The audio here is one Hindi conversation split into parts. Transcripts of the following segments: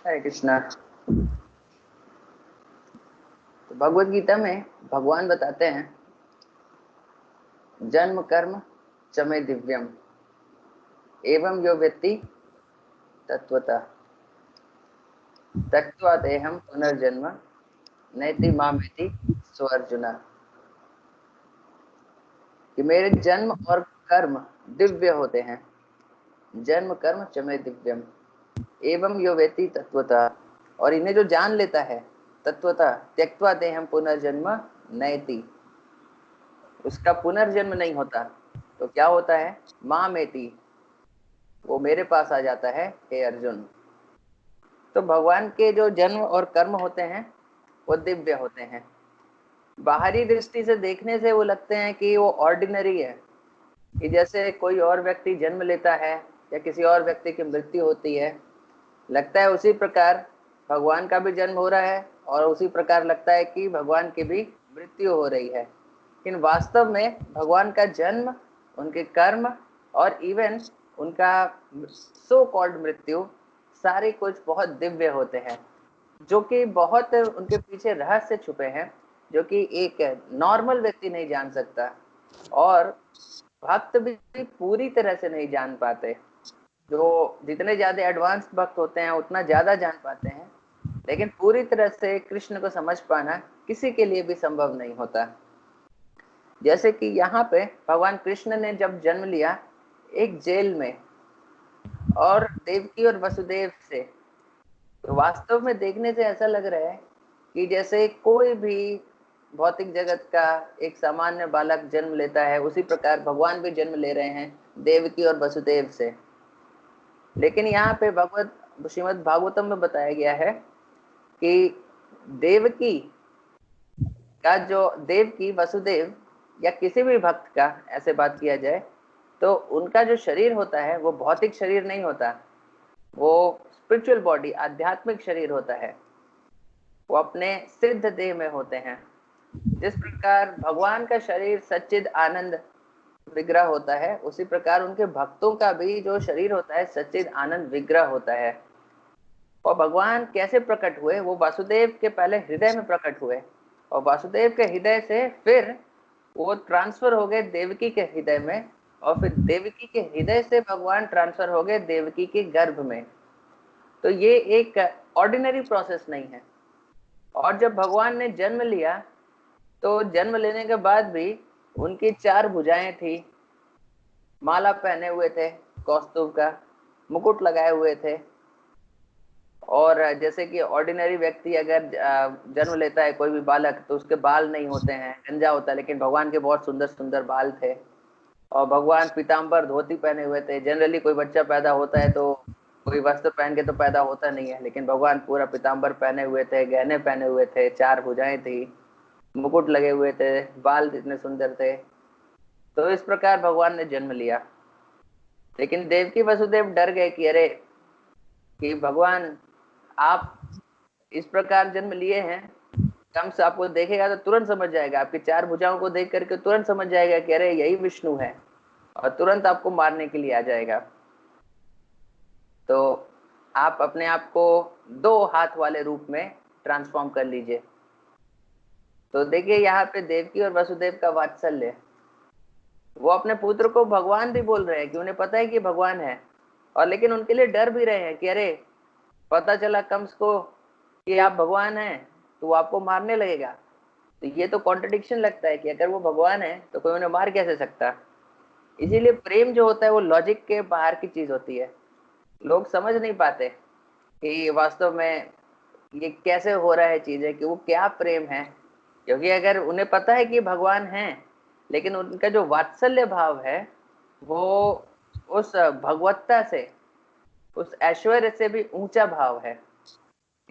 हरे कृष्णा। तो भगवत गीता में भगवान बताते हैं, जन्म कर्म चमे दिव्यम एवं यो व्यक्ति तत्वतः त्यक्त्वा देहम पुनर्जन्म नैति मामेति सो अर्जुना। कि मेरे जन्म और कर्म दिव्य होते हैं। जन्म कर्म चमे दिव्यम एवं यो व्यक्ति तत्वतः, और इन्हें जो जान लेता है तत्वतः त्यक्त्वा देहम पुनर्जन्म नैति, उसका पुनर्जन्म नहीं होता। तो क्या होता है? मामेति, वो मेरे पास आ जाता है, हे अर्जुन। तो भगवान के जो जन्म और कर्म होते हैं वो दिव्य होते हैं। बाहरी दृष्टि से देखने से वो लगते हैं कि वो ऑर्डिनरी है, कि जैसे कोई और व्यक्ति जन्म लेता है या किसी और व्यक्ति की मृत्यु होती है, लगता है उसी प्रकार भगवान का भी जन्म हो रहा है और उसी प्रकार लगता है कि भगवान की भी मृत्यु हो रही है। लेकिन वास्तव में भगवान का जन्म, उनके कर्म और इवन उनका सो कॉल्ड मृत्यु, सारे कुछ बहुत दिव्य होते हैं, जो कि बहुत उनके पीछे रहस्य छुपे हैं, जो कि एक नॉर्मल व्यक्ति नहीं जान सकता और भक्त भी पूरी तरह से नहीं जान पाते। जो जितने ज्यादा एडवांस भक्त होते हैं उतना ज्यादा जान पाते हैं, लेकिन पूरी तरह से कृष्ण को समझ पाना किसी के लिए भी संभव नहीं होता। जैसे कि यहाँ पे भगवान कृष्ण ने जब जन्म लिया एक जेल में, और देवकी और वसुदेव से, तो वास्तव में देखने से ऐसा लग रहा है कि जैसे कोई भी भौतिक जगत का एक सामान्य बालक जन्म लेता है, उसी प्रकार भगवान भी जन्म ले रहे हैं देवकी और वसुदेव से। लेकिन यहाँ पे भगवत श्रीमद् भागवतम में बताया गया है कि देवकी का जो देवकी वसुदेव या किसी भी भक्त का ऐसे बात किया जाए तो उनका जो शरीर होता है वो भौतिक शरीर नहीं होता, वो स्पिरिचुअल बॉडी, आध्यात्मिक शरीर होता है। वो अपने सिद्ध देह में होते हैं। जिस प्रकार भगवान का शरीर सच्चिद आनंद विग्रह होता है, उसी प्रकार उनके भक्तों का भी जो शरीर होता है सच्चिद आनंद विग्रह होता है। और भगवान कैसे प्रकट हुए? वो वासुदेव के पहले हृदय में प्रकट हुए, और वासुदेव के हृदय से फिर वो ट्रांसफर हो गए देवकी के हृदय में, और फिर देवकी के हृदय से भगवान ट्रांसफर हो गए देवकी के गर्भ में। तो ये एक ऑर्डिनरी प्रोसेस नहीं है। और जब भगवान ने जन्म लिया तो जन्म लेने के बाद भी उनकी 4 भुजाएं थी, माला पहने हुए थे कौस्तुभ का, मुकुट लगाए हुए थे। और जैसे कि ऑर्डिनरी व्यक्ति अगर जन्म लेता है कोई भी बालक, तो उसके बाल नहीं होते हैं, गंजा होता है, लेकिन भगवान के बहुत सुंदर सुंदर बाल थे। और भगवान पीताम्बर धोती पहने हुए थे। जनरली कोई बच्चा पैदा होता है तो कोई वस्त्र पहन के तो पैदा होता नहीं है, लेकिन भगवान पूरा पीताम्बर पहने हुए थे, गहने पहने हुए थे, 4 भुजाएं थी, मुकुट लगे हुए थे, बाल इतने सुंदर थे। तो इस प्रकार भगवान ने जन्म लिया। लेकिन देवकी वसुदेव डर गए कि अरे, कि भगवान आप इस प्रकार जन्म लिए हैं, कंस आपको देखेगा तो तुरंत समझ जाएगा, आपकी 4 भुजाओं को देख करके तुरंत समझ जाएगा कि अरे यही विष्णु है, और तुरंत आपको मारने के लिए आ जाएगा। तो आप अपने आप को 2 हाथ वाले रूप में ट्रांसफॉर्म कर लीजिए। तो देखिए यहाँ पे देवकी और वसुदेव का वात्सल्य, वो अपने पुत्र को भगवान भी बोल रहे हैं कि उन्हें पता है कि भगवान है, और लेकिन उनके लिए डर भी रहे हैं कि अरे पता चला कंस को कि आप भगवान हैं तो वो आपको मारने लगेगा। तो ये तो कॉन्ट्रडिक्शन लगता है कि अगर वो भगवान है तो कोई उन्हें मार कैसे सकता। इसीलिए प्रेम जो होता है वो लॉजिक के बाहर की चीज होती है। लोग समझ नहीं पाते कि वास्तव में ये कैसे हो रहा है चीजें, कि वो क्या प्रेम है। क्योंकि अगर उन्हें पता है कि भगवान है, लेकिन उनका जो वात्सल्य भाव है वो उस भगवत्ता से, उस ऐश्वर्य से भी ऊंचा भाव है।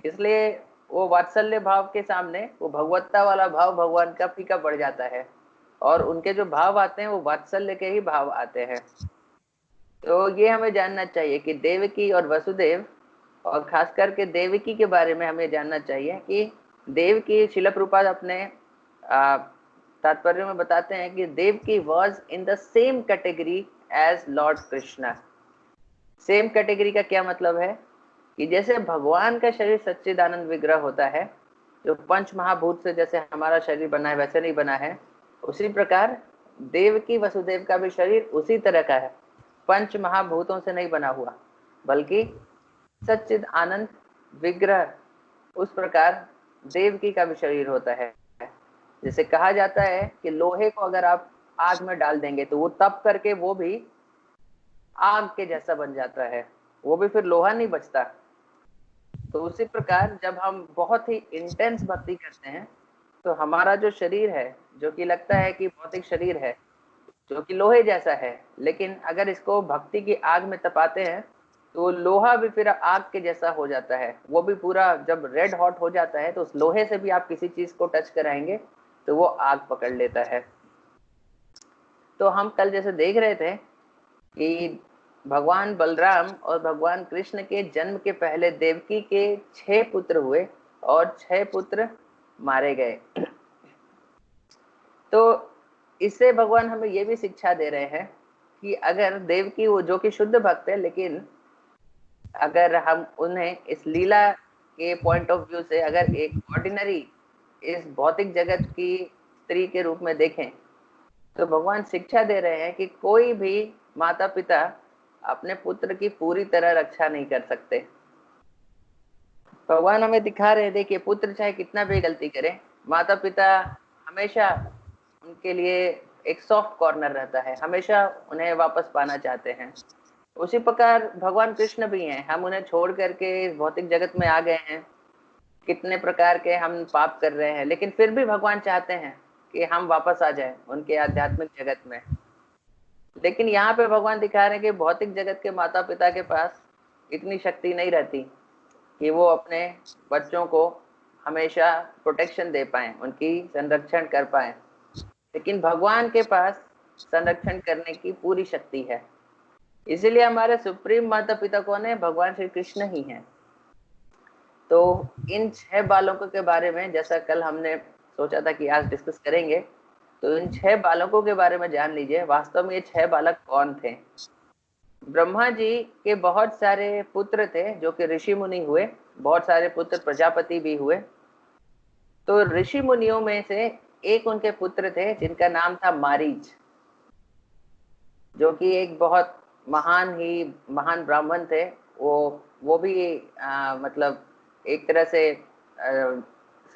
इसलिए वो वात्सल्य भाव के सामने वो भगवत्ता वाला भाव भगवान का फीका पड़ जाता है, और उनके जो भाव आते हैं वो वात्सल्य के ही भाव आते हैं। तो ये हमें जानना चाहिए कि देवकी और वसुदेव, और खास करके देवकी के बारे में हमें जानना चाहिए कि देवकी, शिल प्रभुपाद अपने तात्पर्य में बताते हैं कि Devaki was in the same category as lord Krishna. Same category का क्या मतलब है कि जैसे भगवान का शरीर सच्चिदानंद विग्रह होता है, जो पंच महाभूत से जैसे हमारा शरीर बना है वैसे नहीं बना है, उसी प्रकार देवकी वसुदेव का भी शरीर उसी तरह का है, पंच महाभूतों से नहीं बना हुआ, बल्कि सच्चिद आनंद विग्रह। उस प्रकार देवकी का भी शरीर होता है। जैसे कहा जाता है कि लोहे को अगर आप आग में डाल देंगे तो वो तप करके वो भी आग के जैसा बन जाता है, वो भी फिर लोहा नहीं बचता। तो उसी प्रकार जब हम बहुत ही इंटेंस भक्ति करते हैं तो हमारा जो शरीर है, जो कि लगता है कि भौतिक शरीर है, जो कि लोहे जैसा है, लेकिन अगर इसको भक्ति की आग में तपाते हैं तो लोहा भी फिर आग के जैसा हो जाता है। वो भी पूरा जब रेड हॉट हो जाता है तो उस लोहे से भी आप किसी चीज को टच कराएंगे तो वो आग पकड़ लेता है। तो हम कल जैसे देख रहे थे कि भगवान बलराम और भगवान कृष्ण के जन्म के पहले देवकी के 6 पुत्र हुए और 6 पुत्र मारे गए। तो इससे भगवान हमें ये भी शिक्षा दे रहे हैं कि अगर देवकी वो जो कि शुद्ध भक्त है, लेकिन अगर हम उन्हें इस लीला के पॉइंट ऑफ व्यू से अगर एक ऑर्डिनरी इस भौतिक जगत की स्त्री के रूप में देखें तो भगवान शिक्षा दे रहे हैं कि कोई भी माता पिता अपने पुत्र की पूरी तरह रक्षा नहीं कर सकते। भगवान हमें दिखा रहे थे कि पुत्र चाहे कितना भी गलती करे, माता पिता हमेशा उनके लिए एक सॉफ्ट कॉर्नर रहता है, हमेशा उन्हें वापस पाना चाहते हैं। उसी प्रकार भगवान कृष्ण भी हैं, हम उन्हें छोड़ करके इस भौतिक जगत में आ गए हैं, कितने प्रकार के हम पाप कर रहे हैं, लेकिन फिर भी भगवान चाहते हैं कि हम वापस आ जाएं उनके आध्यात्मिक जगत में। लेकिन यहाँ पे भगवान दिखा रहे हैं कि भौतिक जगत के माता पिता के पास इतनी शक्ति नहीं रहती कि वो अपने बच्चों को हमेशा प्रोटेक्शन दे पाए, उनकी संरक्षण कर पाए, लेकिन भगवान के पास संरक्षण करने की पूरी शक्ति है। इसीलिए हमारे सुप्रीम माता पिता कौन है? भगवान श्री कृष्ण ही हैं। तो इन 6 बालकों के बारे में जैसा कल हमने सोचा था कि आज डिस्कस करेंगे, तो इन 6 बालकों के बारे में जान लीजिए वास्तव में ये 6 बालक कौन थे। ब्रह्मा जी के बहुत सारे पुत्र थे जो कि ऋषि मुनि हुए, बहुत सारे पुत्र प्रजापति भी हुए। तो ऋषि मुनियों में से एक उनके पुत्र थे जिनका नाम था मारीच, जो कि एक बहुत महान ब्राह्मण थे। वो भी मतलब एक तरह से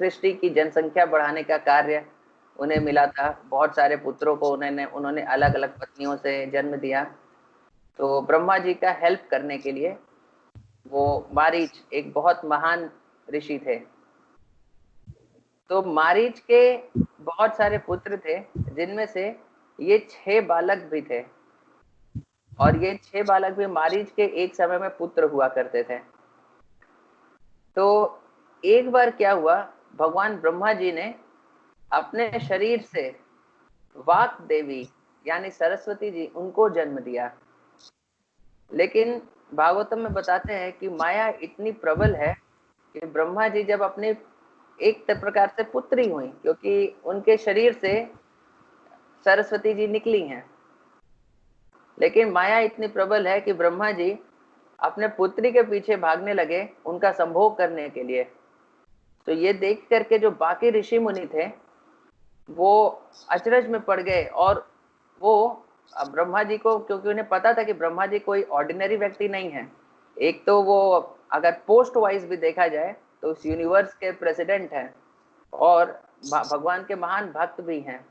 सृष्टि की जनसंख्या बढ़ाने का कार्य उन्हें मिला था। बहुत सारे पुत्रों को उन्होंने अलग अलग पत्नियों से जन्म दिया। तो ब्रह्मा जी का हेल्प करने के लिए वो मारीच एक बहुत महान ऋषि थे। तो मारीच के बहुत सारे पुत्र थे, जिनमें से ये 6 बालक भी थे, और ये 6 बालक भी मारीच के एक समय में पुत्र हुआ करते थे। तो एक बार क्या हुआ, भगवान ब्रह्मा जी ने अपने शरीर से वाक देवी यानी सरस्वती जी उनको जन्म दिया। लेकिन भागवतम में बताते हैं कि माया इतनी प्रबल है कि ब्रह्मा जी जब अपने एक प्रकार से पुत्री हुई, क्योंकि उनके शरीर से सरस्वती जी निकली हैं, लेकिन माया इतनी प्रबल है कि ब्रह्मा जी अपने पुत्री के पीछे भागने लगे उनका संभोग करने के लिए। तो ये देख करके जो बाकी ऋषि मुनि थे वो अचरज में पड़ गए, और वो ब्रह्मा जी को, क्योंकि उन्हें पता था कि ब्रह्मा जी कोई ऑर्डिनरी व्यक्ति नहीं है, एक तो वो अगर पोस्ट वाइज भी देखा जाए तो उस यूनिवर्स के प्रेसिडेंट हैं और भगवान के महान भक्त भी हैं,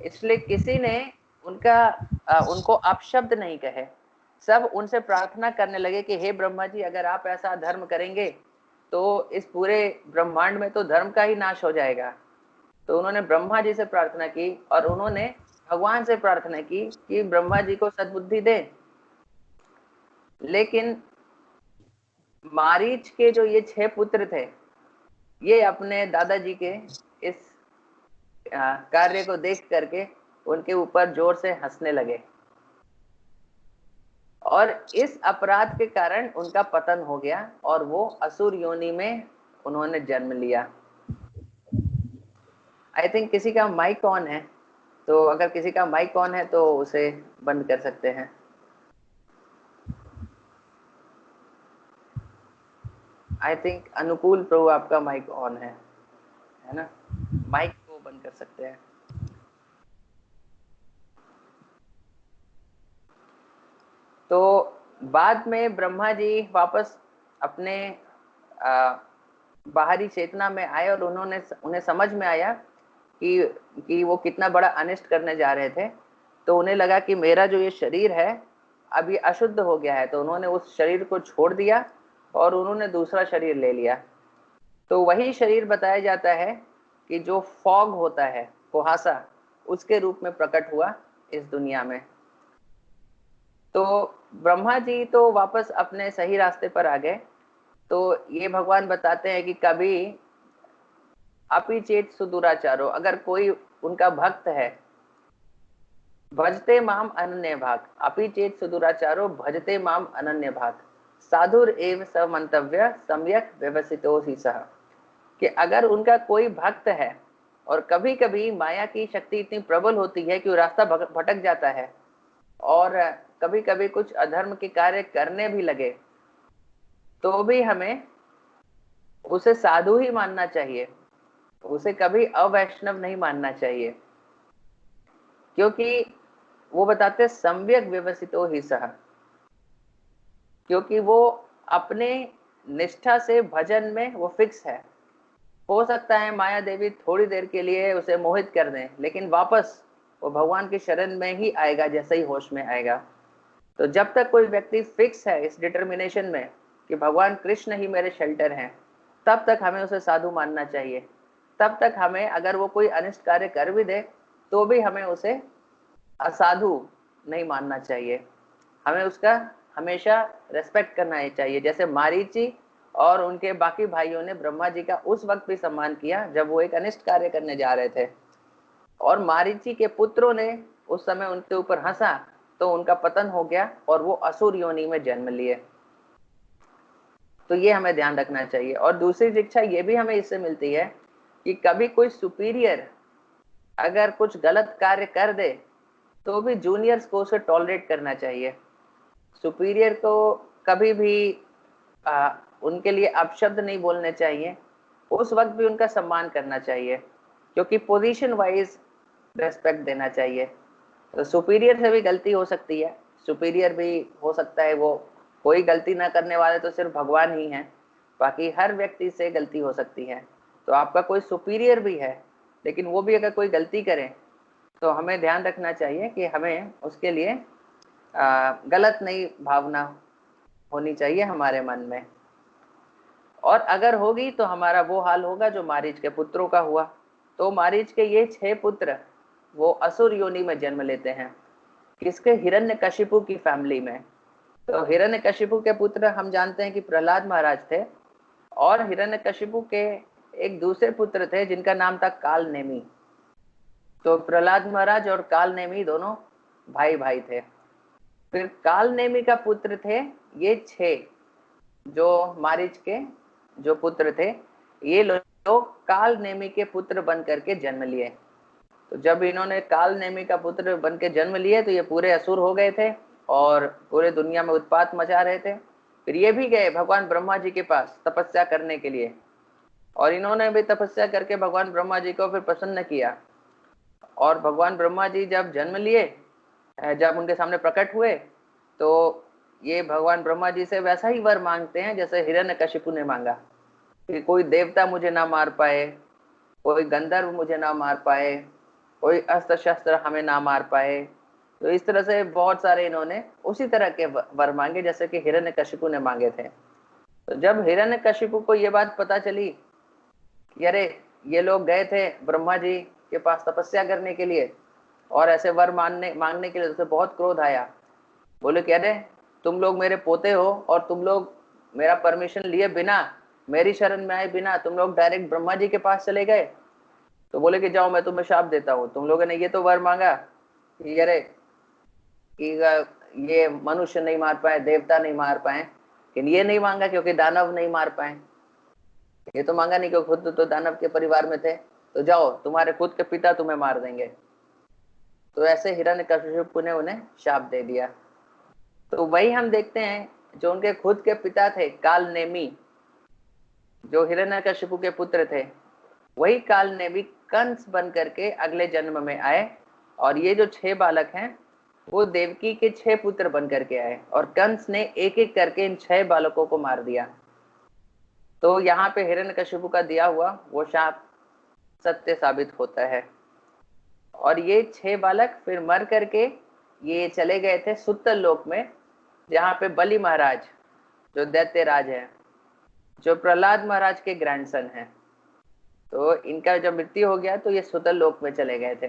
इसलिए किसी ने उनको अपशब्द नहीं कहे। सब उनसे प्रार्थना करने लगे कि हे ब्रह्मा जी, अगर आप ऐसा धर्म करेंगे तो इस पूरे ब्रह्मांड में तो धर्म का ही नाश हो जाएगा। तो उन्होंने ब्रह्मा जी से प्रार्थना की और उन्होंने भगवान से प्रार्थना की कि ब्रह्मा जी को सद्बुद्धि दे। लेकिन मारीच के जो ये 6 पुत्र थे, ये अपने दादाजी के इस कार्य को देख करके उनके ऊपर जोर से हंसने लगे, और इस अपराध के कारण उनका पतन हो गया और वो असुर योनि में उन्होंने जन्म लिया। आई थिंक किसी का माइक ऑन है, तो अगर किसी का माइक ऑन है तो उसे बंद कर सकते हैं। आई थिंक अनुकूल प्रभु आपका माइक ऑन है ना? माइक को बंद कर सकते हैं। तो बाद में ब्रह्मा जी वापस अपने बाहरी चेतना में आए और उन्हें समझ में आया कि वो कितना बड़ा अनिष्ट करने जा रहे थे। तो उन्हें लगा कि मेरा जो ये शरीर है अब ये अशुद्ध हो गया है, तो उन्होंने उस शरीर को छोड़ दिया और उन्होंने दूसरा शरीर ले लिया। तो वही शरीर बताया जाता है कि जो फॉग होता है, कुहासा, उसके रूप में प्रकट हुआ इस दुनिया में। तो ब्रह्मा जी तो वापस अपने सही रास्ते पर आ गए। तो ये भगवान बताते हैं कि कभी अपि चेत सुदुराचारो, अगर कोई उनका भक्त है, भजते माम अनन्य भाग, अपि चेत सुदुराचारो भजते माम अनन्य भाग, साधुर एव स मंतव्य सम्यक व्यवसितो ही सह, कि अगर उनका कोई भक्त है और कभी कभी माया की शक्ति इतनी प्रबल होती है कि वो रास्ता भटक जाता है और कभी कभी कुछ अधर्म के कार्य करने भी लगे, तो भी हमें उसे साधु ही मानना चाहिए, उसे कभी अवैष्णव नहीं मानना चाहिए। क्योंकि वो बताते सम्यक व्यवसितो ही सह, क्योंकि वो अपने निष्ठा से भजन में वो फिक्स है। हो सकता है माया देवी थोड़ी देर के लिए उसे मोहित कर दें, लेकिन वापस वो भगवान की शरण में ही आएगा जैसे ही होश में आएगा। तो जब तक कोई व्यक्ति फिक्स है इस डिटर्मिनेशन में कि भगवान कृष्ण ही मेरे शेल्टर हैं, तब तक हमें उसे साधु मानना चाहिए। तब तक हमें, अगर वो कोई अनिष्ट कार्य कर भी दे तो भी हमें उसे असाधु नहीं मानना चाहिए, हमें उसका हमेशा रेस्पेक्ट करना ही चाहिए। जैसे मारीची और उनके बाकी भाइयों ने ब्रह्मा जी का उस वक्त भी सम्मान किया जब वो एक अनिष्ट कार्य करने जा रहे थे, और मारीची के पुत्रों ने उस समय उनके ऊपर हंसा तो उनका पतन हो गया और वो असुर योनि में जन्म लिए। तो ये हमें ध्यान रखना चाहिए। और दूसरी शिक्षा ये भी हमें इससे मिलती है कि कभी कोई सुपीरियर अगर कुछ गलत कार्य कर दे तो भी जूनियर्स को उसे टॉलरेट करना चाहिए। सुपीरियर को कभी भी उनके लिए अपशब्द नहीं बोलने चाहिए, उस वक्त भी उनका सम्मान करना चाहिए, क्योंकि पोजीशन वाइज रेस्पेक्ट देना चाहिए। तो सुपीरियर से भी गलती हो सकती है, सुपीरियर भी हो सकता है, वो कोई गलती ना करने वाले तो सिर्फ भगवान ही हैं, बाकी हर व्यक्ति से गलती हो सकती है। तो आपका कोई सुपीरियर भी है, लेकिन वो भी अगर कोई गलती करे तो हमें ध्यान रखना चाहिए कि हमें उसके लिए गलत नहीं भावना होनी चाहिए हमारे मन में। और अगर होगी तो हमारा वो हाल होगा जो मारीच के पुत्रों का हुआ। तो मारीच के ये 6 पुत्र वो असुर योनि में जन्म लेते हैं, किसके? हिरण्यकशिपु की फैमिली में। तो हिरण्यकशिपु के पुत्र हम जानते हैं कि प्रहलाद महाराज थे, और हिरण्यकशिपु के एक दूसरे पुत्र थे जिनका नाम था काल नेमी। तो प्रहलाद महाराज और काल नेमी दोनों भाई भाई थे। फिर काल नेमी का पुत्र थे ये 6 जो मारीच के जो पुत्र थे, ये लोग काल नेमी के पुत्र बन करके जन्म लिए। तो जब इन्होंने काल नेमी का पुत्र बन के जन्म लिए तो ये पूरे असुर हो गए थे और पूरे दुनिया में उत्पात मचा रहे थे। फिर ये भी गए भगवान ब्रह्मा जी के पास तपस्या करने के लिए, और इन्होंने भी तपस्या करके भगवान ब्रह्मा जी को फिर प्रसन्न किया। और भगवान ब्रह्मा जी जब जन्म लिए, जब उनके सामने प्रकट हुए, तो ये भगवान ब्रह्मा जी से वैसा ही वर मांगते हैं जैसे हिरण्यकशिपु ने मांगा, कि कोई देवता मुझे ना मार पाए, कोई गंधर्व मुझे ना मार पाए, कोई अस्त्र शस्त्र हमें ना मार पाए। तो इस तरह से बहुत सारे इन्होंने उसी तरह के वर मांगे जैसे कि हिरण्यकशिपु ने मांगे थे। तो जब हिरण्यकशिपु को ये बात पता चली कि अरे ये लोग गए थे ब्रह्मा जी के पास तपस्या करने के लिए और ऐसे वर मांगने के लिए, उसे बहुत क्रोध आया। बोले कि अरे तुम लोग मेरे पोते हो और तुम लोग मेरा परमिशन लिए बिना, मेरी शरण में आए बिना तुम लोग डायरेक्ट ब्रह्मा जी के पास चले गए। तो बोले कि जाओ मैं तुम्हें शाप देता हूँ, तुम लोगों ने ये तो वर मांगा कि अरे कि ये मनुष्य नहीं मार पाए, देवता नहीं मार पाए, लेकिन ये नहीं मांगा क्योंकि दानव नहीं मार पाए। ये तो मांगा नहीं क्योंकि खुद तो दानव के परिवार में थे, तो जाओ तुम्हारे खुद के पिता तुम्हें मार देंगे। तो ऐसे हिरण्यकशिपु ने उन्हें शाप दे दिया। तो वही हम देखते हैं जो उनके खुद के पिता थे काल नेमी, जो हिरण्यकशिपु के पुत्र थे, वही काल ने भी कंस बन करके अगले जन्म में आए, और ये जो 6 बालक हैं वो देवकी के 6 पुत्र बन करके आए, और कंस ने एक एक करके इन 6 बालकों को मार दिया। तो यहाँ पे हिरण्यकशिपु का दिया हुआ वो शाप सत्य साबित होता है। और ये 6 बालक फिर मर करके ये चले गए थे सुतल लोक में, जहाँ पे बलि महाराज जो दैत्य राज है, जो प्रहलाद महाराज के ग्रैंडसन हैं, तो इनका जब मृत्यु हो गया तो ये सुतल लोक में चले गए थे।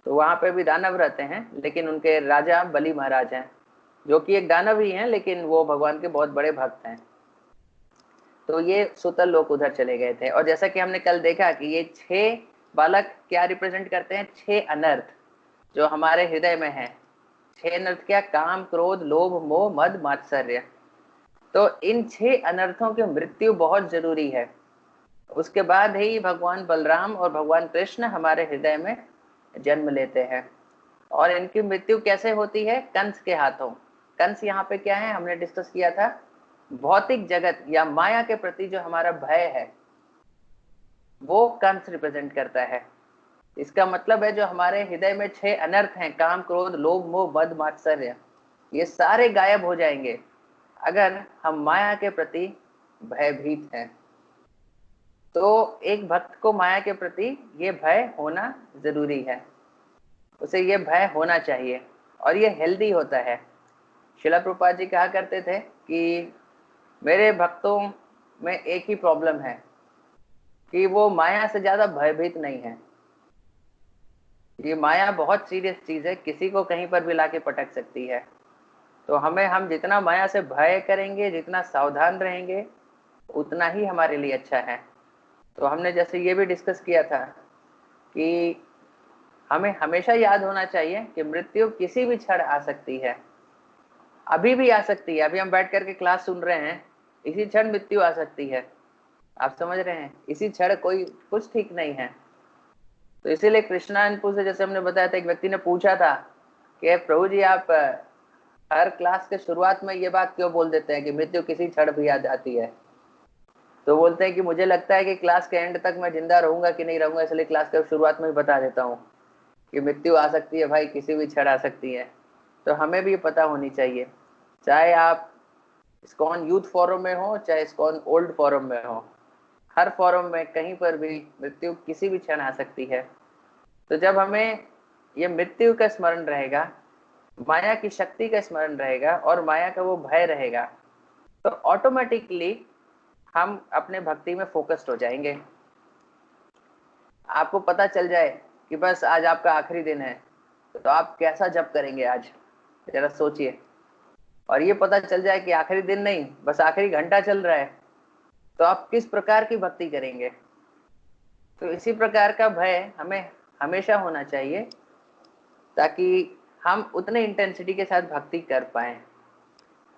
तो वहां पे भी दानव रहते हैं, लेकिन उनके राजा बलि महाराज हैं, जो कि एक दानव ही हैं, लेकिन वो भगवान के बहुत बड़े भक्त हैं। तो ये सुतल लोक उधर चले गए थे। और जैसा कि हमने कल देखा कि ये 6 बालक क्या रिप्रेजेंट करते हैं, 6 अनर्थ जो हमारे हृदय में है। 6 अनर्थ क्या, काम, क्रोध, लोभ, मोह, मद, मात्सर्य। तो इन 6 अनर्थों की मृत्यु बहुत जरूरी है, उसके बाद ही भगवान बलराम और भगवान कृष्ण हमारे हृदय में जन्म लेते हैं। और इनकी मृत्यु कैसे होती है, कंस के हाथों। कंस यहाँ पे क्या है, हमने डिस्कस किया था, भौतिक जगत या माया के प्रति जो हमारा भय है वो कंस रिप्रेजेंट करता है। इसका मतलब है जो हमारे हृदय में 6 अनर्थ हैं, काम, क्रोध, लोभ, मोह, मद, मात्सर्य, ये सारे गायब हो जाएंगे अगर हम माया के प्रति भयभीत हैं। तो एक भक्त को माया के प्रति ये भय होना जरूरी है, उसे ये भय होना चाहिए, और ये हेल्दी होता है। शिला प्रभुपाद जी कहा करते थे कि मेरे भक्तों में एक ही प्रॉब्लम है कि वो माया से ज्यादा भयभीत नहीं है। ये माया बहुत सीरियस चीज है, किसी को कहीं पर भी लाके पटक सकती है। तो हम जितना माया से भय करेंगे, जितना सावधान रहेंगे, उतना ही हमारे लिए अच्छा है। तो हमने जैसे ये भी डिस्कस किया था कि हमें हमेशा याद होना चाहिए कि मृत्यु किसी भी क्षण आ सकती है, अभी भी आ सकती है। अभी हम बैठ करके क्लास सुन रहे हैं, इसी क्षण मृत्यु आ सकती है। आप समझ रहे हैं, इसी क्षण कोई कुछ ठीक नहीं है। तो इसीलिए कृष्णानंदपुर से जैसे हमने बताया था, एक व्यक्ति ने पूछा था कि प्रभु जी आप हर क्लास के शुरुआत में ये बात क्यों बोल देते हैं कि मृत्यु किसी क्षण भी आ जाती है। तो बोलते हैं कि मुझे लगता है कि क्लास के एंड तक मैं जिंदा रहूंगा कि नहीं रहूंगा, इसलिए क्लास के शुरुआत में ही बता देता हूँ कि मृत्यु आ सकती है भाई, किसी भी क्षण आ सकती है। तो हमें भी पता होनी चाहिए, चाहे आप इस्कॉन यूथ फोरम में हो, चाहे इस्कॉन ओल्ड फोरम में हो, हर फोरम में कहीं पर भी मृत्यु किसी भी क्षण आ सकती है। तो जब हमें ये मृत्यु का स्मरण रहेगा, माया की शक्ति का स्मरण रहेगा और माया का वो भय रहेगा, तो ऑटोमेटिकली हम अपने भक्ति में फोकस्ड हो जाएंगे। आपको पता चल जाए कि बस आज आपका आखिरी दिन है, तो आप कैसा जप करेंगे आज, जरा सोचिए। और ये पता चल जाए कि आखिरी दिन नहीं, बस आखिरी घंटा चल रहा है, तो आप किस प्रकार की भक्ति करेंगे। तो इसी प्रकार का भय हमें हमेशा होना चाहिए, ताकि हम उतने इंटेंसिटी के साथ भक्ति कर पाए।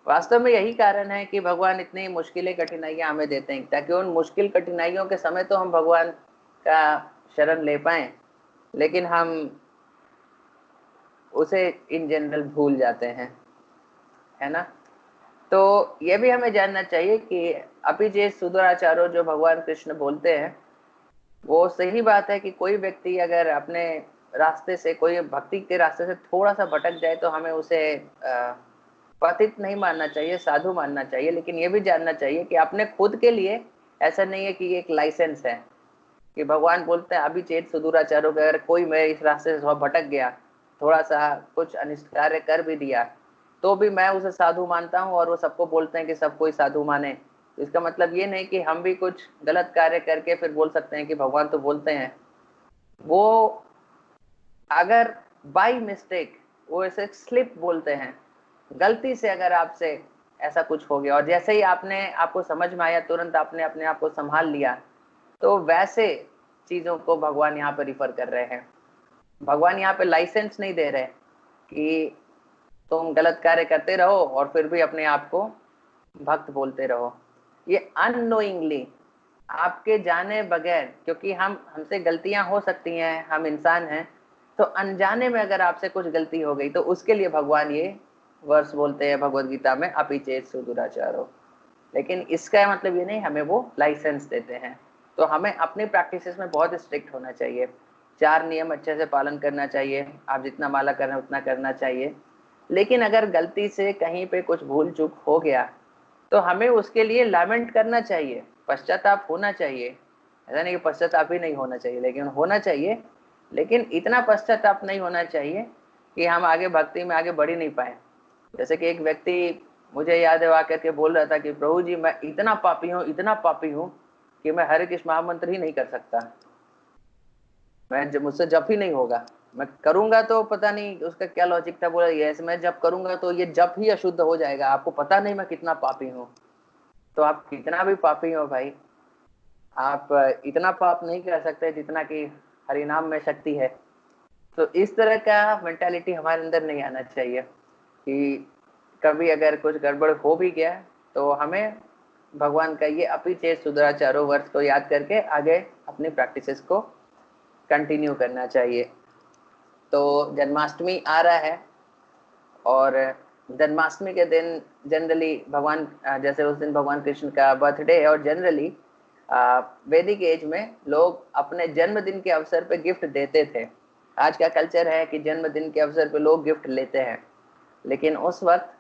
वास्तव में यही कारण है कि भगवान इतनी मुश्किलें, कठिनाइयां हमें देते हैं, ताकि उन मुश्किल कठिनाइयों के समय तो हम भगवान का शरण ले पाए, लेकिन हम उसे इन जनरल भूल जाते हैं, है ना। तो ये भी हमें जानना चाहिए कि अपिजे सुदुराचारो जो भगवान कृष्ण बोलते हैं, वो सही बात है कि कोई व्यक्ति अगर अपने रास्ते से, कोई भक्ति के रास्ते से थोड़ा सा भटक जाए, तो हमें उसे पतित नहीं मानना चाहिए, साधु मानना चाहिए। लेकिन ये भी जानना चाहिए कि अपने खुद के लिए ऐसा नहीं है कि ये एक लाइसेंस है कि भगवान बोलते हैं अभी चेत सुदूराचारों का, अगर कोई मैं इस रास्ते से भटक गया, थोड़ा सा कुछ अनिष्ट कार्य कर भी दिया, तो भी मैं उसे साधु मानता हूँ, और वो सबको बोलते हैं कि सब कोई साधु माने। तो इसका मतलब ये नहीं कि हम भी कुछ गलत कार्य करके फिर बोल सकते हैं कि भगवान तो बोलते हैं। वो अगर बाई मिस्टेक वो ऐसे स्लिप बोलते हैं, गलती से अगर आपसे ऐसा कुछ हो गया और जैसे ही आपको समझ में आया, तुरंत आपने अपने आप को संभाल लिया, तो वैसे चीजों को भगवान यहाँ पे रिफर कर रहे हैं। भगवान यहाँ पे लाइसेंस नहीं दे रहे कि तुम गलत कार्य करते रहो और फिर भी अपने आप को भक्त बोलते रहो। ये अननोइंगली, आपके जाने बगैर, क्योंकि हमसे गलतियां हो सकती हैं, हम इंसान हैं, तो अनजाने में अगर आपसे कुछ गलती हो गई, तो उसके लिए भगवान ये वर्ष बोलते हैं भगवद गीता में, अपि चेत सुदुराचारो। लेकिन इसका मतलब ये नहीं हमें वो लाइसेंस देते हैं। तो हमें अपनी प्रैक्टिसेस में बहुत स्ट्रिक्ट होना चाहिए। 4 नियम अच्छे से पालन करना चाहिए, आप जितना माला कर रहे हैं उतना करना चाहिए। लेकिन अगर गलती से कहीं पे कुछ भूल चूक हो गया तो हमें उसके लिए लैमेंट करना चाहिए, पश्चाताप होना चाहिए। ऐसा नहीं कि पश्चाताप ही नहीं होना चाहिए, लेकिन होना चाहिए। लेकिन इतना पश्चाताप नहीं होना चाहिए कि हम आगे भक्ति में आगे बढ़ ही नहीं पाए। जैसे कि एक व्यक्ति मुझे याद है आकर के बोल रहा था कि प्रभु जी मैं इतना पापी हूँ कि मैं हरे कृष्ण महामंत्र ही नहीं कर सकता, मैं मुझसे जप ही नहीं होगा, मैं करूंगा तो पता नहीं उसका क्या लॉजिक था, बोला यस मैं जप करूंगा तो ये जप ही अशुद्ध हो जाएगा, आपको पता नहीं मैं कितना पापी हूँ। तो आप कितना भी पापी हो भाई, आप इतना पाप नहीं कर सकते जितना कि हरिनाम में शक्ति है। तो इस तरह का मेंटालिटी हमारे अंदर नहीं आना चाहिए कि कभी अगर कुछ गड़बड़ हो भी गया तो हमें भगवान का ये अपि चेत सुधराचारो वर्ष को याद करके आगे अपनी प्रैक्टिसेस को कंटिन्यू करना चाहिए। तो जन्माष्टमी आ रहा है और जन्माष्टमी के दिन जनरली भगवान जैसे उस दिन भगवान कृष्ण का बर्थडे है और जनरली वैदिक एज में लोग अपने जन्मदिन के अवसर पे गिफ्ट देते थे। आज का कल्चर है कि जन्मदिन के अवसर पे लोग गिफ्ट लेते हैं, लेकिन उस वक्त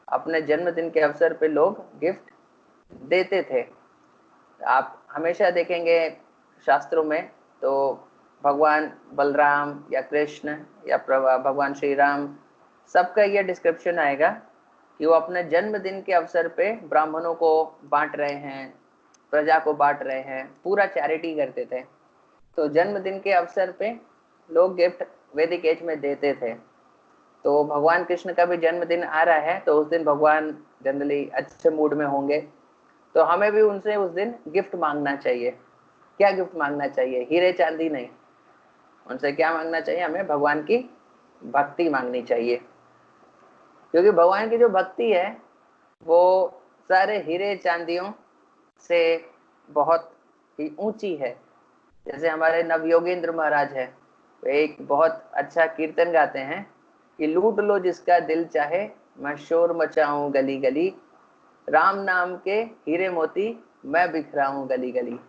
अपने जन्मदिन के अवसर पे लोग गिफ्ट देते थे। आप हमेशा देखेंगे शास्त्रों में तो भगवान बलराम या कृष्ण या भगवान श्री राम सबका ये डिस्क्रिप्शन आएगा कि वो अपने जन्मदिन के अवसर पे ब्राह्मणों को बांट रहे हैं, प्रजा को बांट रहे हैं, पूरा चैरिटी करते थे। तो जन्मदिन के अवसर पे लोग गिफ्ट वैदिक एज में देते थे। तो भगवान कृष्ण का भी जन्मदिन आ रहा है तो उस दिन भगवान जनरली अच्छे मूड में होंगे, तो हमें भी उनसे उस दिन गिफ्ट मांगना चाहिए। क्या गिफ्ट मांगना चाहिए? हीरे चांदी नहीं, उनसे क्या मांगना चाहिए? हमें भगवान की भक्ति मांगनी चाहिए, क्योंकि भगवान की जो भक्ति है वो सारे हीरे चांदियों से बहुत ही ऊंची है। जैसे हमारे नवयोगेंद्र महाराज है, वे एक बहुत अच्छा कीर्तन गाते हैं कि लूट लो जिसका दिल चाहे, मैं शोर मचाऊं गली गली, राम नाम के हीरे मोती मैं बिखराऊं गली गली।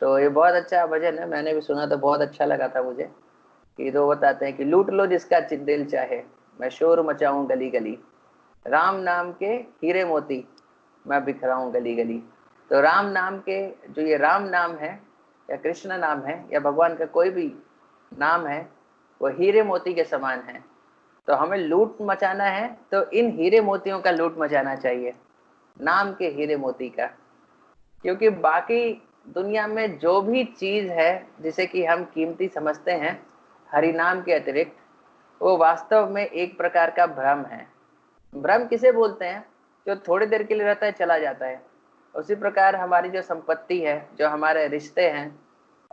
तो ये बहुत अच्छा भजन है, मैंने भी सुना था, बहुत अच्छा लगा था मुझे। कि तो बताते हैं कि लूट लो जिसका दिल चाहे, मैं शोर मचाऊं गली गली, राम नाम के हीरे मोती मैं बिखराऊं गली गली। तो राम नाम के जो ये राम नाम है या कृष्ण नाम है या भगवान का कोई भी नाम है वो हीरे मोती के समान है। तो हमें लूट मचाना है तो इन हीरे मोतियों का लूट मचाना चाहिए, नाम के हीरे मोती का। क्योंकि बाकी दुनिया में जो भी चीज है जिसे कि हम कीमती समझते हैं हरि नाम के अतिरिक्त, वो वास्तव में एक प्रकार का भ्रम है। भ्रम किसे बोलते हैं? जो थोड़ी देर के लिए रहता है चला जाता है। उसी प्रकार हमारी जो संपत्ति है, जो हमारे रिश्ते हैं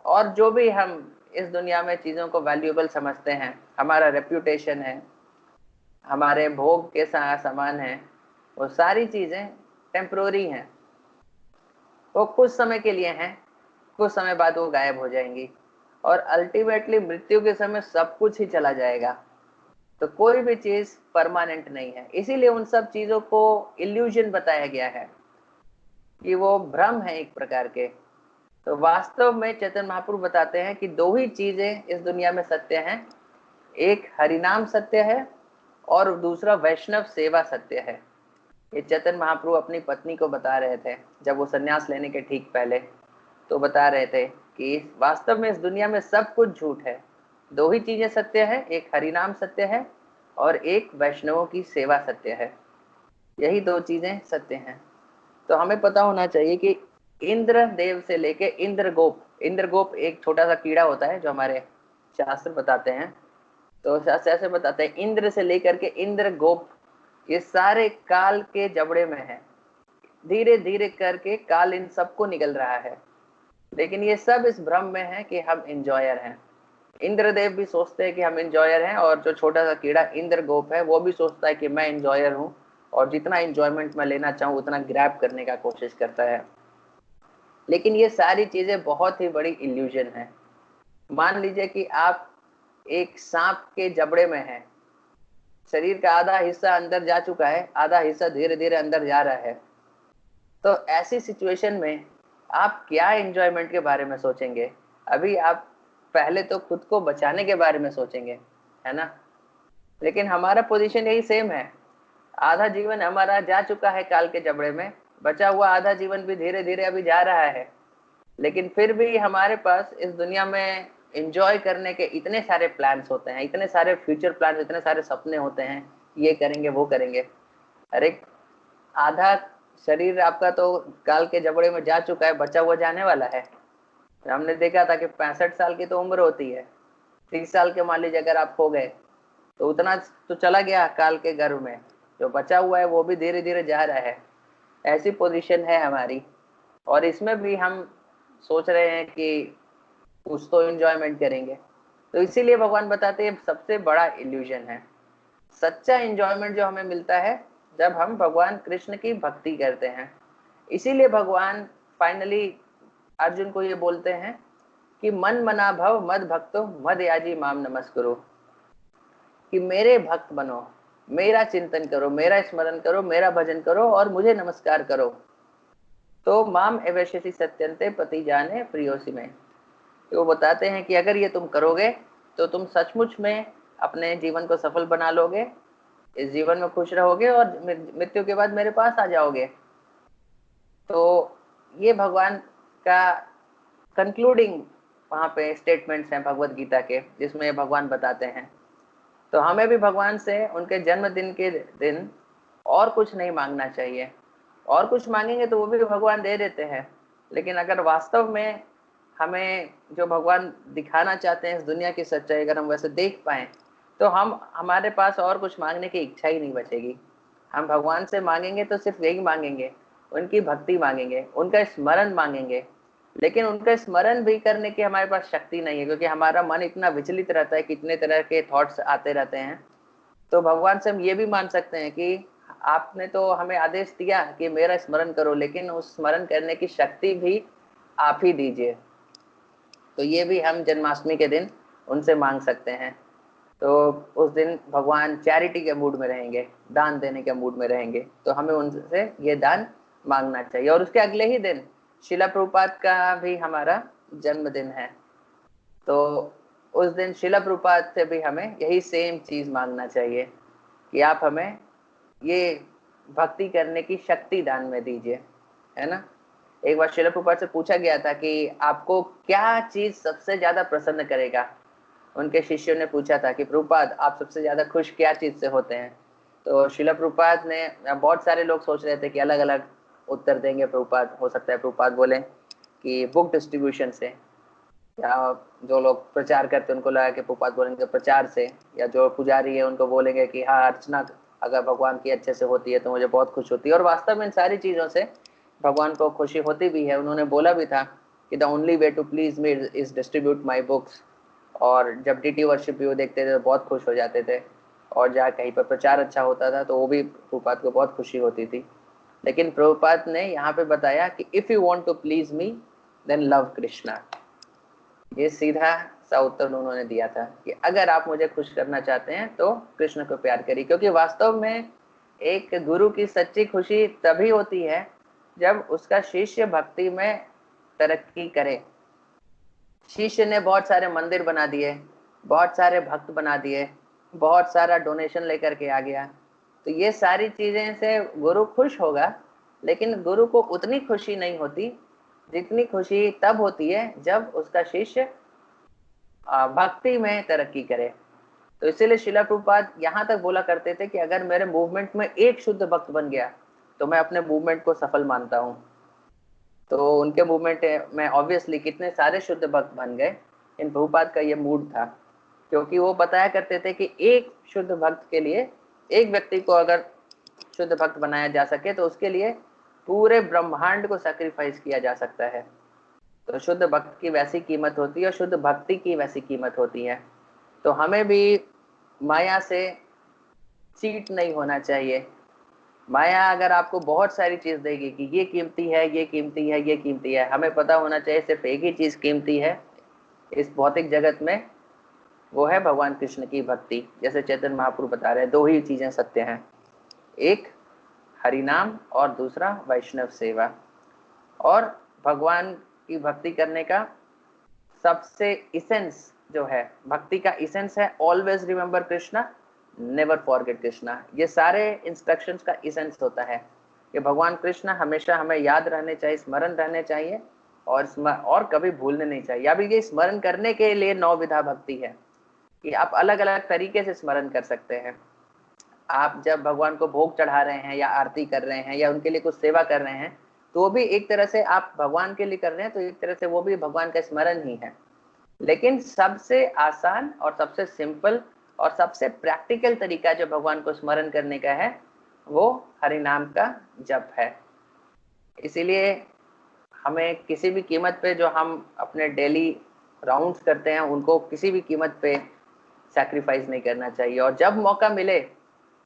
और जो भी हम इस दुनिया में चीजों को वैल्यूएबल समझते हैं, हमारा रेप्यूटेशन है, हमारे भोग के सामान है, वो सारी चीजें टेम्परोरी हैं, वो कुछ समय के लिए हैं, कुछ समय बाद वो गायब हो जाएंगी और अल्टीमेटली मृत्यु के समय सब कुछ ही चला जाएगा। तो कोई भी चीज परमानेंट नहीं है, इसीलिए उन सब चीजों को इल्यूजन बताया गया है कि वो भ्रम है एक प्रकार के। तो वास्तव में चैतन्य महाप्रभु बताते हैं कि दो ही चीजें इस दुनिया में सत्य हैं, एक हरिनाम सत्य है और दूसरा वैष्णव सेवा सत्य है। ये चैतन्य महाप्रभु अपनी पत्नी को बता रहे थे जब वो सन्यास लेने के ठीक पहले, तो बता रहे थे कि वास्तव में इस दुनिया में सब कुछ झूठ है, दो ही चीजें सत्य है, एक हरिनाम सत्य है और एक वैष्णवों की सेवा सत्य है। यही दो चीजें सत्य हैं। तो हमें पता होना चाहिए कि इंद्र देव से लेके इंद्रगोप एक छोटा सा कीड़ा होता है जो हमारे शास्त्र बताते हैं। तो शास्त्र ऐसे बताते हैं इंद्र से लेकर के इंद्रगोप ये सारे काल के जबड़े में है, धीरे धीरे करके काल इन सबको निकल रहा है। लेकिन ये सब इस भ्रम में है कि हम इंजॉयर हैं। इंद्रदेव भी सोचते हैं कि हम इंजॉयर हैं और जो छोटा सा कीड़ा इंद्रगोप है वो भी सोचता है कि मैं इंजॉयर हूँ और जितना इंजॉयमेंट मैं लेना चाहूँ उतना ग्रैब करने का कोशिश करता है। लेकिन ये सारी चीजें बहुत ही बड़ी इल्यूजन है। मान लीजिए कि आप एक सांप के जबड़े में हैं, शरीर का आधा हिस्सा अंदर जा चुका है, आधा हिस्सा धीरे धीरे अंदर जा रहा है। तो ऐसी सिचुएशन में आप क्या एंजॉयमेंट के बारे में सोचेंगे? अभी आप पहले तो खुद को बचाने के बारे में सोचेंगे, है ना? लेकिन हमारा पोजीशन यही सेम है। आधा जीवन हमारा जा चुका है काल के जबड़े में, बचा हुआ आधा जीवन भी धीरे धीरे अभी जा रहा है। लेकिन फिर भी हमारे पास इस दुनिया में एंजॉय करने के इतने सारे प्लान्स होते हैं, इतने सारे फ्यूचर प्लान्स, इतने सारे सपने होते हैं, ये करेंगे वो करेंगे। अरे आधा शरीर आपका तो काल के जबड़े में जा चुका है, बचा हुआ जाने वाला है। हमने देखा था कि 65 साल की तो उम्र होती है। 30 साल के मान लीजिए अगर आप हो गए तो उतना तो चला गया काल के गर्भ में, जो बचा हुआ है वो भी धीरे धीरे जा रहा है। ऐसी पोजीशन है हमारी, और इसमें भी हम सोच रहे हैं कि कुछ तो एंजॉयमेंट करेंगे। तो इसीलिए भगवान बताते हैं सबसे बड़ा इल्यूजन है। सच्चा एंजॉयमेंट जो हमें मिलता है जब हम भगवान कृष्ण की भक्ति करते हैं। इसीलिए भगवान फाइनली अर्जुन को ये बोलते हैं कि मन मना भव मद भक्तो मद याजी माम नमस्कुरु, कि मेरे भक्त बनो, मेरा चिंतन करो, मेरा स्मरण करो, मेरा भजन करो और मुझे नमस्कार करो। तो माम एवश्यसी सत्यंते पति जाने प्रियोसी में। तो वो बताते हैं कि अगर ये तुम करोगे तो तुम सचमुच में अपने जीवन को सफल बना लोगे, इस जीवन में खुश रहोगे और मृत्यु के बाद मेरे पास आ जाओगे। तो ये भगवान का कंक्लूडिंग वहां पे स्टेटमेंट्स हैं भगवत गीता के, जिसमें भगवान बताते हैं। तो हमें भी भगवान से उनके जन्मदिन के दिन और कुछ नहीं मांगना चाहिए। और कुछ मांगेंगे तो वो भी भगवान दे देते हैं, लेकिन अगर वास्तव में हमें जो भगवान दिखाना चाहते हैं इस दुनिया की सच्चाई अगर हम वैसे देख पाए तो हमारे पास और कुछ मांगने की इच्छा ही नहीं बचेगी। हम भगवान से मांगेंगे तो सिर्फ यही मांगेंगे, उनकी भक्ति मांगेंगे, उनका स्मरण मांगेंगे। लेकिन उनका स्मरण भी करने की हमारे पास शक्ति नहीं है, क्योंकि हमारा मन इतना विचलित रहता है, कितने तरह के थॉट्स आते रहते हैं। तो भगवान से हम ये भी मान सकते हैं कि आपने तो हमें आदेश दिया कि मेरा स्मरण करो, लेकिन उस स्मरण करने की शक्ति भी आप ही दीजिए। तो ये भी हम जन्माष्टमी के दिन उनसे मांग सकते हैं। तो उस दिन भगवान चैरिटी के मूड में रहेंगे, दान देने के मूड में रहेंगे, तो हमें उनसे ये दान मांगना चाहिए। और उसके अगले ही दिन शिला प्रभुपाद का भी हमारा जन्मदिन है। तो उस दिन शिला प्रभुपाद से भी हमें यही सेम चीज मांगना चाहिए कि आप हमें ये भक्ति करने की शक्ति दान में दीजिए, है ना? एक बार शिला प्रभुपाद से पूछा गया था कि आपको क्या चीज सबसे ज्यादा प्रसन्न करेगा। उनके शिष्यों ने पूछा था कि प्रभुपाद आप सबसे ज्यादा खुश क्या चीज से होते हैं। तो शिला प्रभुपाद ने, बहुत सारे लोग सोच रहे थे कि अलग अलग उत्तर देंगे प्रभुपाद, हो सकता है प्रभुपाद बोले कि बुक डिस्ट्रीब्यूशन से, या जो लोग प्रचार करते हैं उनको लगा कि प्रभुपाद बोलेंगे प्रचार से, या जो पुजारी है उनको बोलेंगे कि हाँ अर्चना अगर भगवान की अच्छे से होती है तो मुझे बहुत खुश होती है। और वास्तव में इन सारी चीजों से भगवान को खुशी होती भी है। उन्होंने बोला भी था कि the only way to please me is distribute my books. और जब डीटी वर्शिप व्यू देखते थे तो बहुत खुश हो जाते थे, और जहाँ कहीं पर प्रचार अच्छा होता था तो वो भी प्रभुपाद को बहुत खुशी होती थी। लेकिन प्रभुपाद ने यहाँ पे बताया कि if you want to please me then love Krishna. ये सीधा सा उत्तर उन्होंने दिया था कि अगर आप मुझे खुश करना चाहते हैं तो कृष्ण को प्यार करिए। क्योंकि वास्तव में एक गुरु की सच्ची खुशी तभी होती है जब उसका शिष्य भक्ति में तरक्की करे। शिष्य ने बहुत सारे मंदिर बना दिए, बहुत सारे भक्त बना दिए, बहुत सारा डोनेशन लेकर के आ गया, तो ये सारी चीजें से गुरु खुश होगा, लेकिन गुरु को उतनी खुशी नहीं होती जितनी खुशी तब होती है जब उसका शिष्य भक्ति में तरक्की करे। तो इसीलिए शिला प्रभुपाद यहाँ तक बोला करते थे कि अगर मेरे मूवमेंट में एक शुद्ध भक्त बन गया तो मैं अपने मूवमेंट को सफल मानता हूँ। तो उनके मूवमेंट में ऑब्वियसली कितने सारे शुद्ध भक्त बन गए, इन प्रभुपाद का ये मूड था। क्योंकि वो बताया करते थे कि एक शुद्ध भक्त के लिए, एक व्यक्ति को अगर शुद्ध भक्त बनाया जा सके तो उसके लिए पूरे ब्रह्मांड को सैक्रिफाइस किया जा सकता है। तो शुद्ध भक्त की वैसी कीमत होती है और शुद्ध भक्ति की वैसी कीमत होती है। तो हमें भी माया से चीट नहीं होना चाहिए। माया अगर आपको बहुत सारी चीज देगी कि ये कीमती है, ये कीमती है, ये कीमती है, हमें पता होना चाहिए सिर्फ एक ही चीज कीमती है इस भौतिक जगत में, वो है भगवान कृष्ण की भक्ति। जैसे चैतन्य महाप्रभु बता रहे हैं, दो ही चीजें सत्य हैं, एक हरिनाम और दूसरा वैष्णव सेवा। और भगवान की भक्ति करने का सबसे इसेंस जो है, भक्ति का इसेंस है always remember Krishna, never forget Krishna. ये सारे इंस्ट्रक्शंस का इसेंस होता है कि भगवान कृष्ण हमेशा हमें याद रहने चाहिए, स्मरण रहने चाहिए, और कभी भूलने नहीं चाहिए। अभी ये स्मरण करने के लिए 9 विधा भक्ति है कि आप अलग अलग तरीके से स्मरण कर सकते हैं। आप जब भगवान को भोग चढ़ा रहे हैं या आरती कर रहे हैं या उनके लिए कुछ सेवा कर रहे हैं, तो वो भी एक तरह से आप भगवान के लिए कर रहे हैं, तो एक तरह से वो भी भगवान का स्मरण ही है। लेकिन सबसे आसान और सबसे सिंपल और सबसे प्रैक्टिकल तरीका जो भगवान को स्मरण करने का है, वो हरि नाम का जप है। इसीलिए हमें किसी भी कीमत पे जो हम अपने डेली राउंड्स करते हैं, उनको किसी भी कीमत पे सैक्रिफाइस नहीं करना चाहिए। और जब मौका मिले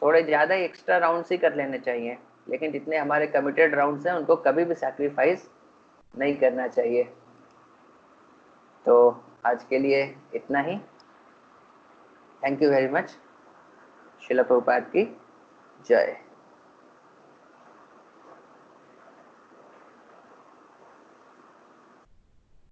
थोड़े ज़्यादा एक्स्ट्रा राउंड्स ही कर लेने चाहिए, लेकिन जितने हमारे कमिटेड राउंड्स हैं उनको कभी भी सैक्रिफाइस नहीं करना चाहिए। तो आज के लिए इतना ही। Thank you very much. Srila Prabhupada की जय।